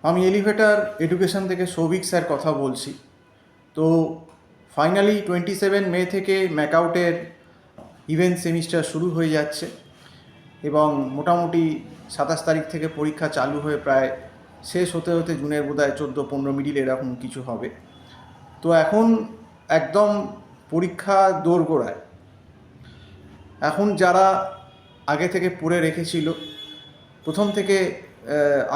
আমি elevator education থেকে Souvik sir কথা বলছি। তো ফাইনালি 27 মে থেকে ম্যাকআউটের ইভেন্ট সেমিস্টার শুরু হয়ে যাচ্ছে এবং মোটামুটি 27 তারিখ থেকে পরীক্ষা চালু হয়ে প্রায় শেষ হতে হতে জুনের বোধহয় 14-15 মিডিল এরকম কিছু হবে। তো এখন একদম পরীক্ষা দোরগোড়ায়। এখন যারা আগে থেকে পড়ে রেখেছিল, প্রথম থেকে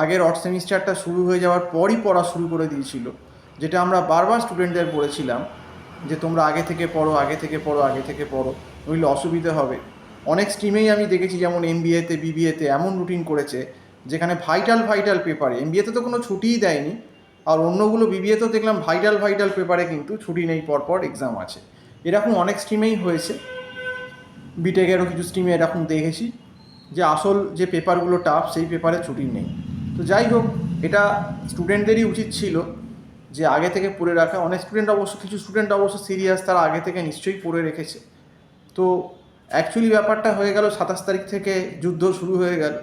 আগের অড সেমিস্টারটা শুরু হয়ে যাওয়ার পরই পড়া শুরু করে দিয়েছিল, যেটা আমরা বারবার স্টুডেন্টদের বলেছিলাম যে তোমরা আগে থেকে পড়ো, আগে থেকে পড়ো, আগে থেকে পড়ো, নইলে অসুবিধে হবে। অনেক স্ট্রিমেই আমি দেখেছি, যেমন এমবিএতে, বিবিএতে এমন রুটিন করেছে যেখানে ভাইটাল পেপারে, এমবিএতে তো কোনো ছুটিই দেয়নি, আর অন্যগুলো বিবিএতেও দেখলাম ভাইটাল পেপারে কিন্তু ছুটি নেই, পরপর এক্সাম আছে। এরকম অনেক স্ট্রিমেই হয়েছে, বিটেকেরও কিছু স্ট্রিমে এরকম দেখেছি যে আসল যে পেপারগুলো টাফ সেই পেপারে ছুটি নেই। তো যাই হোক, এটা স্টুডেন্টদেরই উচিত ছিল যে আগে থেকে পড়ে রাখা। অনেক স্টুডেন্ট কিছু স্টুডেন্ট অবশ্য সিরিয়াস, তারা আগে থেকে নিশ্চয়ই পড়ে রেখেছে। তো অ্যাকচুয়ালি ব্যাপারটা হয়ে গেল 27 তারিখ থেকে যুদ্ধ শুরু হয়ে গেল।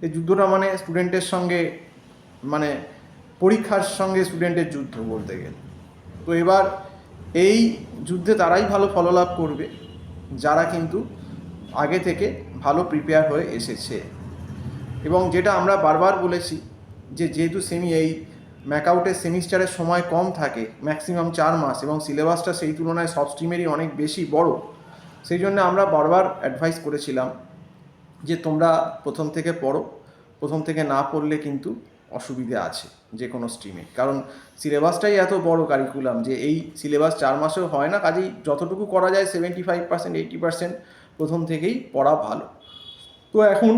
এই যুদ্ধটা মানে স্টুডেন্টের সঙ্গে, মানে পরীক্ষার সঙ্গে স্টুডেন্টের যুদ্ধ বলতে গেলে। তো এবার এই যুদ্ধে তারাই ভালো ফললাভ করবে যারা কিন্তু আগে থেকে ভালো প্রিপেয়ার হয়ে এসেছে। এবং যেটা আমরা বারবার বলেছি যে যেহেতু এই ম্যাকআউটের সেমিস্টারের সময় কম থাকে, ম্যাক্সিমাম 4 মাস, এবং সিলেবাসটা সেই তুলনায় সব স্ট্রিমেরই অনেক বেশি বড়, সেই জন্য আমরা বারবার অ্যাডভাইস করেছিলাম যে তোমরা প্রথম থেকে পড়ো। প্রথম থেকে না পড়লে কিন্তু অসুবিধে আছে যে কোনো স্ট্রিমে, কারণ সিলেবাসটাই এত বড় কারিকুলাম যে এই সিলেবাস 4 মাসেও হয় না। কাজেই যতটুকু করা যায় 75%, 80% প্রথম থেকেই পড়া ভালো। তো এখন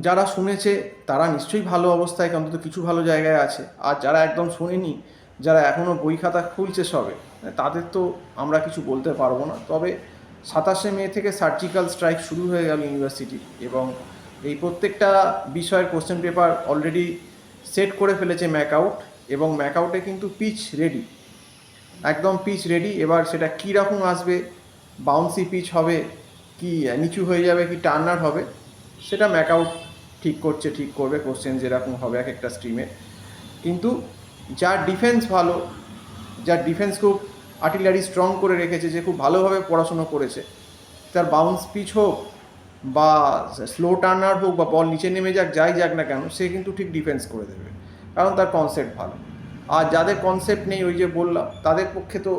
যারা শুনেছে তারা নিশ্চয়ই ভালো অবস্থায়, অন্তত কিছু ভালো জায়গায় আছে। আর যারা একদম শোনেনি, যারা এখনও বই খাতা খুলছে সবে, তাদের তো আমরা কিছু বলতে পারবো না। তবে 27 মে থেকে সার্জিক্যাল স্ট্রাইক শুরু হয়ে গেল ইউনিভার্সিটি, এবং এই প্রত্যেকটা বিষয়ের কোশ্চেন পেপার অলরেডি সেট করে ফেলেছে ম্যাকআউট, এবং ম্যাকআউটে কিন্তু পিচ রেডি, একদম পিচ রেডি। এবার সেটা কী রকম আসবে, বাউন্সি পিচ হবে কি নিচু হয়ে যাবে কি টার্নার হবে, সেটা ম্যাকআউট ঠিক করবে কোশ্চেন যেরকম হবে এক একটা স্ট্রিমে। কিন্তু যার ডিফেন্স ভালো, যার ডিফেন্স খুব আর্টিলারি স্ট্রং করে রেখেছে, যে খুব ভালোভাবে পড়াশুনো করেছে, তার বাউন্স পিচ হোক বা স্লো টার্নার হোক বা বল নিচে নেমে যাক, যাই যাক না কেন, সে কিন্তু ঠিক ডিফেন্স করে দেবে, কারণ তার কনসেপ্ট ভালো। আর যাদের কনসেপ্ট নেই, ওই যে বললাম, তাদের পক্ষে তো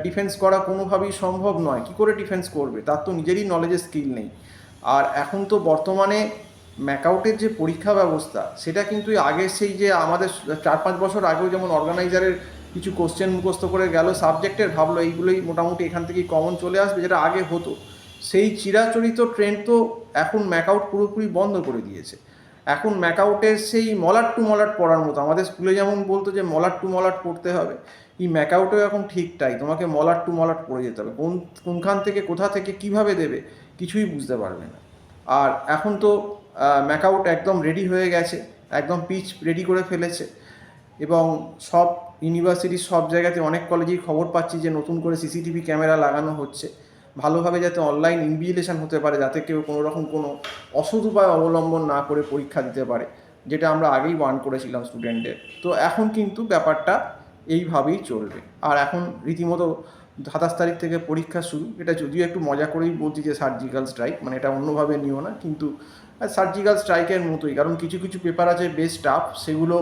ডিফেন্স করা কোনোভাবেই সম্ভব নয়। কী করে ডিফেন্স করবে? তার তো নিজেরই নলেজের স্কিল নেই। আর এখন তো বর্তমানে ম্যাকআউটের যে পরীক্ষা ব্যবস্থা, সেটা কিন্তু আগের সেই যে আমাদের 4-5 বছর আগেও যেমন অর্গানাইজারের কিছু কোশ্চেন মুখস্থ করে গেল সাবজেক্টের, ভাবলো এইগুলোই মোটামুটি এখান থেকেই কমন চলে আসবে, যেটা আগে হতো, সেই চিরাচরিত ট্রেন্ড তো এখন ম্যাকআউট পুরোপুরি বন্ধ করে দিয়েছে। এখন ম্যাকআউটের সেই মলাট টু মলাট পড়ার মতো, আমাদের স্কুলে যেমন বলতো যে মলাট টু মলাট পড়তে হবে, এই ম্যাকআউটেও এখন ঠিকটাই, তোমাকে মলাট টু মলাট পড়ে যেতে হবে। কোনখান থেকে কোথা থেকে কীভাবে দেবে কিছুই বুঝতে পারবে না। আর এখন তো ম্যাকআউট একদম রেডি হয়ে গেছে, একদম পিচ রেডি করে ফেলেছে, এবং সব ইউনিভার্সিটির সব জায়গাতে, অনেক কলেজেই খবর পাচ্ছি যে নতুন করে সিসিটিভি ক্যামেরা লাগানো হচ্ছে, ভালোভাবে যাতে অনলাইন ইনভিজিলেশন হতে পারে, যাতে কেউ কোনো রকম কোনো অসৎ উপায় অবলম্বন না করে পরীক্ষা দিতে পারে, যেটা আমরা আগেই ওয়ার্ন করেছিলাম স্টুডেন্টদের। তো এখন কিন্তু ব্যাপারটা এইভাবেই চলবে। আর এখন রীতিমতো 27 তারিখ থেকে পরীক্ষা শুরু। এটা যদিও একটু মজা করেই বলছি যে সার্জিক্যাল স্ট্রাইক, মানে এটা অন্যভাবে নিও না, কিন্তু সার্জিক্যাল স্ট্রাইকের মতোই, কারণ কিছু কিছু পেপার আছে বেশ টাফ, সেগুলো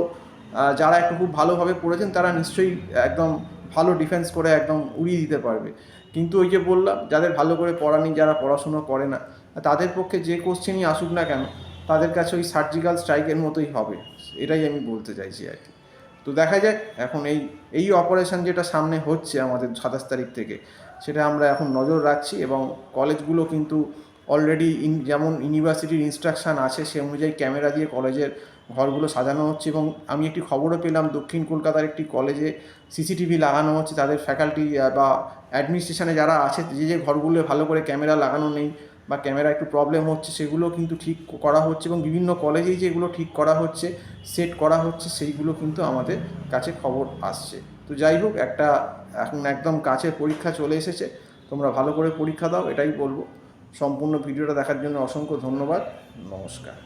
যারা একটু খুব ভালোভাবে পড়েছেন তারা নিশ্চয়ই একদম ভালো ডিফেন্স করে একদম উড়িয়ে দিতে পারবে। কিন্তু ওই যে বললাম, যাদের ভালো করে পড়া নেই, যারা পড়াশুনো করে না, তাদের পক্ষে যে কোশ্চেনই আসুক না কেন, তাদের কাছে ওই সার্জিক্যাল স্ট্রাইকের মতোই হবে, এটাই আমি বলতে চাইছি আর কি। তো দেখা যাক এখন এই অপারেশন যেটা সামনে হচ্ছে আমাদের 27 তারিখ থেকে, সেটা আমরা এখন নজর রাখছি। এবং কলেজগুলো কিন্তু অলরেডি যেমন ইউনিভার্সিটির ইনস্ট্রাকশান আছে সে অনুযায়ী ক্যামেরা দিয়ে কলেজের ঘরগুলো সাজানো হচ্ছে। এবং আমি একটি খবরও পেলাম, দক্ষিণ কলকাতার একটি কলেজে সিসিটিভি লাগানো হচ্ছে, তাদের ফ্যাকাল্টি বা অ্যাডমিনিস্ট্রেশনে যারা আছে, যে ঘরগুলো ভালো করে ক্যামেরা লাগানো নেই বা ক্যামেরা একটু প্রবলেম হচ্ছে, সেগুলো কিন্তু ঠিক করা হচ্ছে। এবং বিভিন্ন কলেজেই যেগুলো ঠিক করা হচ্ছে, সেট করা হচ্ছে, সেইগুলো কিন্তু আমাদের কাছে খবর আসছে। তো যাই হোক, এখন একদম কাছে পরীক্ষা চলে এসেছে, তোমরা ভালো করে পরীক্ষা দাও, এটাই বলবো। সম্পূর্ণ ভিডিওটা দেখার জন্য অসংখ্য ধন্যবাদ। নমস্কার।